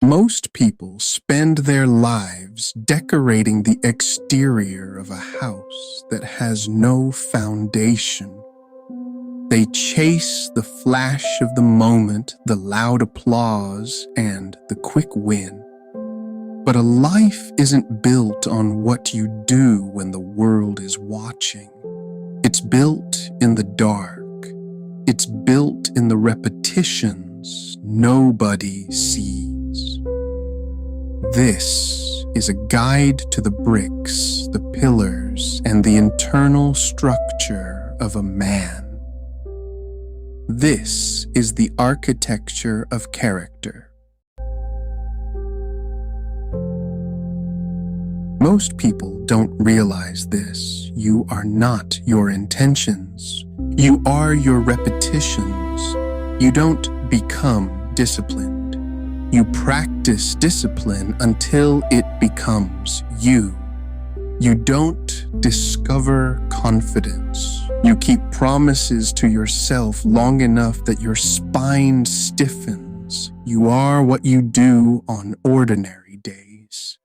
Most people spend their lives decorating the exterior of a house that has no foundation. They chase the flash of the moment, the loud applause, and the quick win. But a life isn't built on what you do when the world is watching. It's built in the dark. It's built in the repetitions nobody sees. This is a guide to the bricks, the pillars, and the internal structure of a man. This is the architecture of character. Most people don't realize this. You are not your intentions. You are your repetitions. You don't become disciplined. You practice discipline until it becomes you. You don't discover confidence. You keep promises to yourself long enough that your spine stiffens. You are what you do on ordinary days.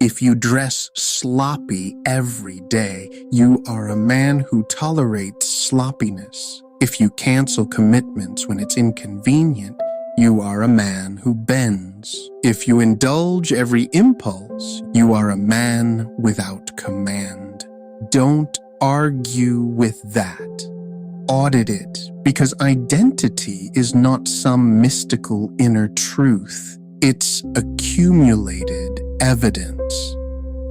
If you dress sloppy every day, you are a man who tolerates sloppiness. If you cancel commitments when it's inconvenient, you are a man who bends. If you indulge every impulse, you are a man without command. Don't argue with that. Audit it, because identity is not some mystical inner truth. It's accumulated evidence.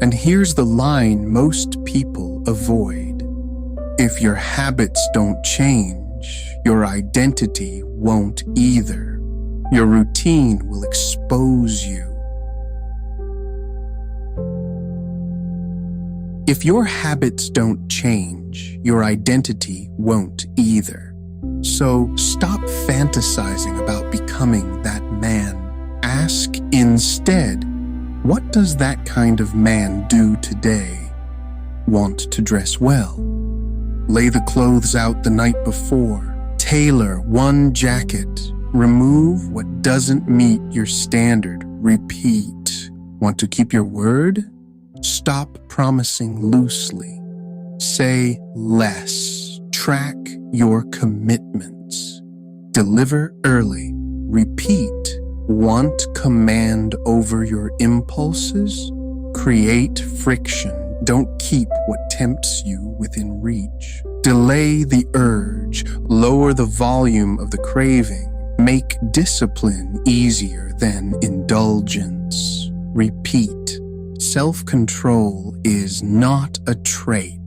And here's the line most people avoid. If your habits don't change, your identity won't either. Your routine will expose you. If your habits don't change, your identity won't either. So stop fantasizing about becoming that man. Ask instead, what does that kind of man do today? Want to dress well? Lay the clothes out the night before. Tailor one jacket. Remove what doesn't meet your standard. Repeat. Want to keep your word? Stop promising loosely. Say less. Track your commitments. Deliver early. Repeat. Want command over your impulses? Create friction. Don't keep what tempts you within reach. Delay the urge. Lower the volume of the craving. Make discipline easier than indulgence. Repeat. Self-control is not a trait.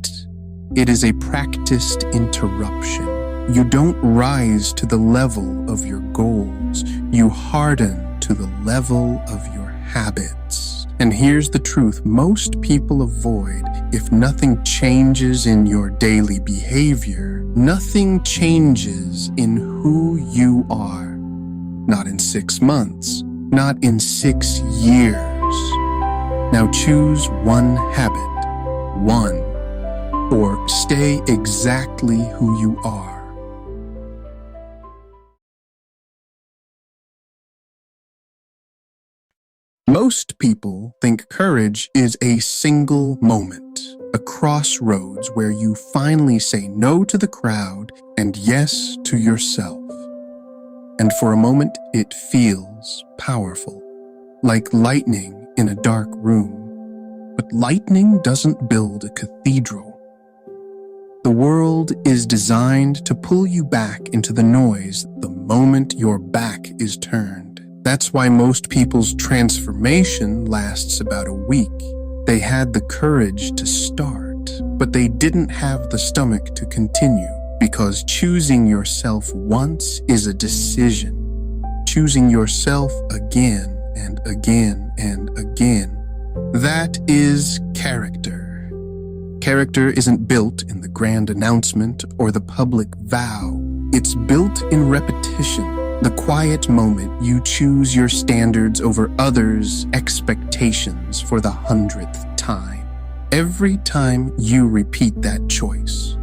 It is a practiced interruption. You don't rise to the level of your goals. You harden to the level of your habits. And here's the truth most people avoid. If nothing changes in your daily behavior, nothing changes in who you are. Not in 6 months, not in 6 years. Now choose one habit, one, or stay exactly who you are. Most people think courage is a single moment, a crossroads where you finally say no to the crowd and yes to yourself. And for a moment, it feels powerful, like lightning in a dark room. But lightning doesn't build a cathedral. The world is designed to pull you back into the noise the moment your back is turned. That's why most people's transformation lasts about a week. They had the courage to start, but they didn't have the stomach to continue, because choosing yourself once is a decision. Choosing yourself again and again and again, that is character. Character isn't built in the grand announcement or the public vow. It's built in repetition. The quiet moment you choose your standards over others' expectations for the 100th time. Every time you repeat that choice,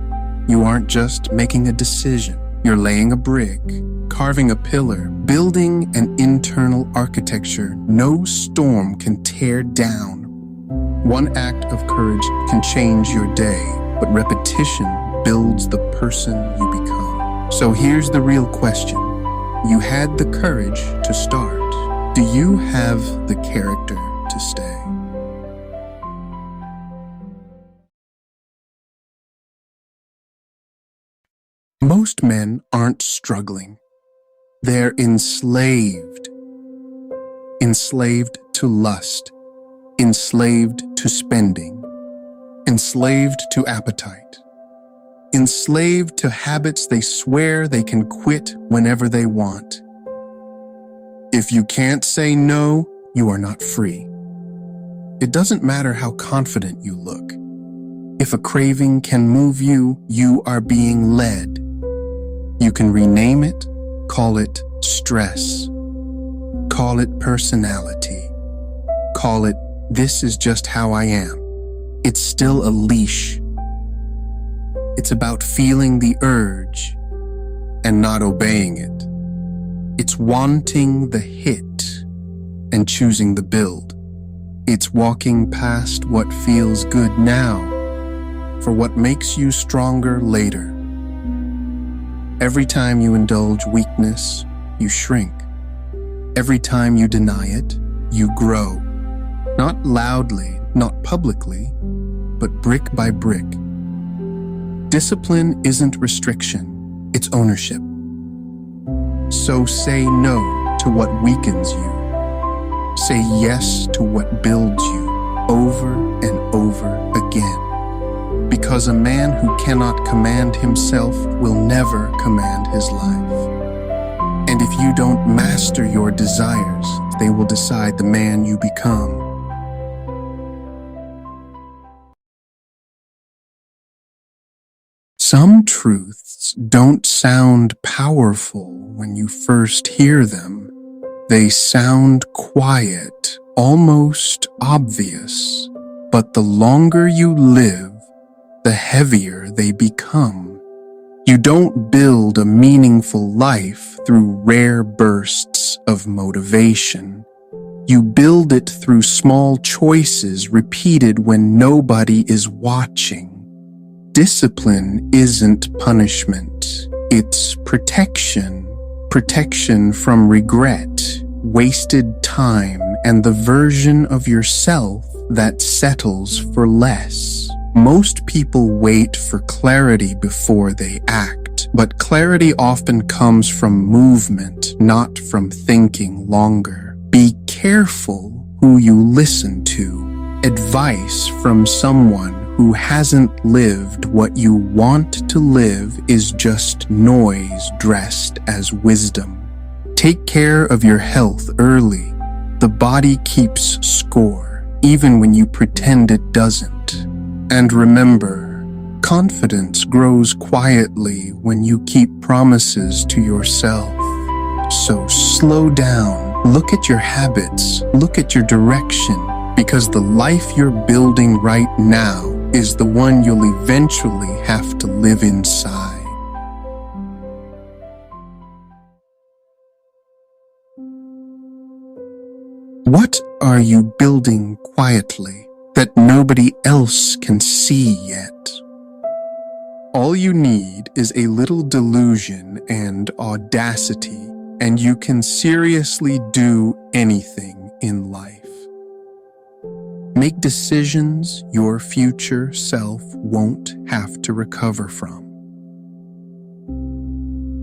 you aren't just making a decision, You're laying a brick, carving a pillar, building an internal architecture no storm can tear down. One act of courage can change your day, but repetition builds the person you become. So here's the real question. You had the courage to start. Do you have the character to stay? Most men aren't struggling. They're enslaved. Enslaved to lust. Enslaved to spending. Enslaved to appetite. Enslaved to habits they swear they can quit whenever they want. If you can't say no, you are not free. It doesn't matter how confident you look. If a craving can move you, you are being led. You can rename it, call it stress, call it personality, call it this is just how I am. It's still a leash. It's about feeling the urge and not obeying it. It's wanting the hit and choosing the build. It's walking past what feels good now for what makes you stronger later. Every time you indulge weakness, you shrink. Every time you deny it, you grow. Not loudly, not publicly, but brick by brick. Discipline isn't restriction, it's ownership. So say no to what weakens you. Say yes to what builds you over and over again. Because a man who cannot command himself will never command his life. And if you don't master your desires, they will decide the man you become. Some truths don't sound powerful when you first hear them. They sound quiet, almost obvious. But the longer you live, the heavier they become. You don't build a meaningful life through rare bursts of motivation. You build it through small choices repeated when nobody is watching. Discipline isn't punishment, it's protection. Protection from regret, wasted time, and the version of yourself that settles for less. Most people wait for clarity before they act, but clarity often comes from movement, not from thinking longer. Be careful who you listen to. Advice from someone who hasn't lived what you want to live is just noise dressed as wisdom. Take care of your health early. The body keeps score, even when you pretend it doesn't. And remember, confidence grows quietly when you keep promises to yourself. So slow down, look at your habits, look at your direction, because the life you're building right now is the one you'll eventually have to live inside. What are you building quietly that nobody else can see yet? All you need is a little delusion and audacity, and you can seriously do anything in life. Make decisions your future self won't have to recover from.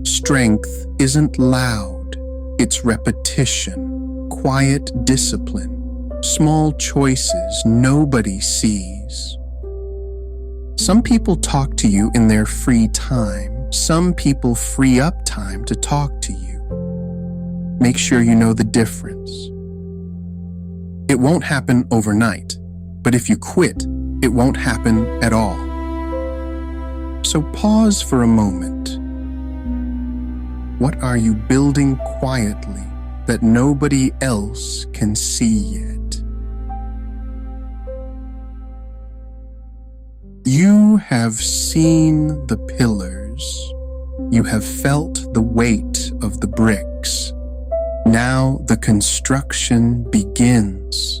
Strength isn't loud, it's repetition, quiet discipline, small choices nobody sees. Some people talk to you in their free time. Some people free up time to talk to you. Make sure you know the difference. It won't happen overnight, but if you quit, it won't happen at all. So pause for a moment. What are you building quietly that nobody else can see yet? You have seen the pillars, You have felt the weight of the bricks. Now the construction begins.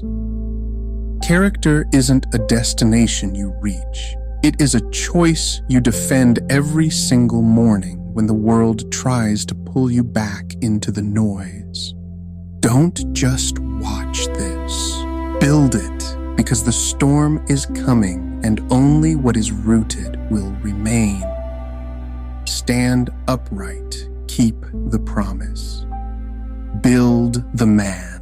Character isn't a destination you reach. It is a choice you defend every single morning when the world tries to pull you back into the noise. Don't just watch this. Build it, because the storm is coming and only what is rooted will remain. Stand upright. Keep the promise. Build the man.